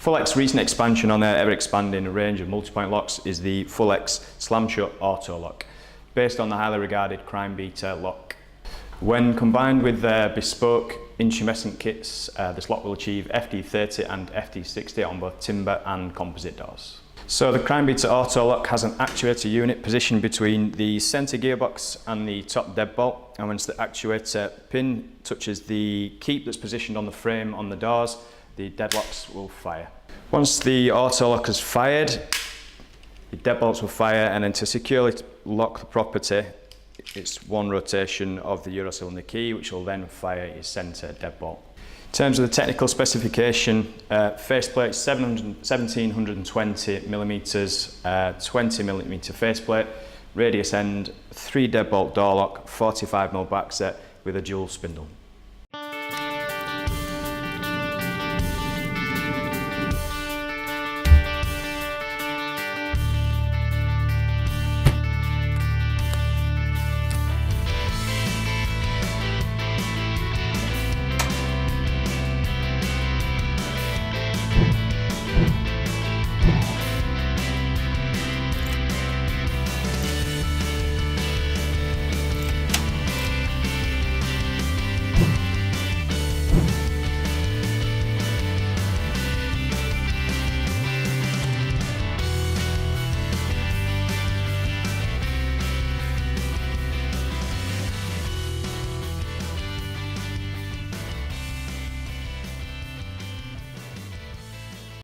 Fullex's recent expansion on their ever-expanding range of multi-point locks is the Fullex slam-shut AutoLock, based on the highly regarded Crimebeater lock. When combined with their bespoke intumescent kits, this lock will achieve FD30 and FD60 on both timber and composite doors. So the Crimebeater AutoLock has an actuator unit positioned between the centre gearbox and the top deadbolt, and once the actuator pin touches the keep that's positioned on the frame on the doors, the deadlocks will fire. Once the AutoLock is fired, the deadbolts will fire, and then to securely lock the property, it's one rotation of the Eurocylinder key, which will then fire your centre deadbolt. In terms of the technical specification, faceplate 1720 millimeters, 20 millimeter faceplate, radius end, 3 deadbolt door lock, 45mm backset with a dual spindle.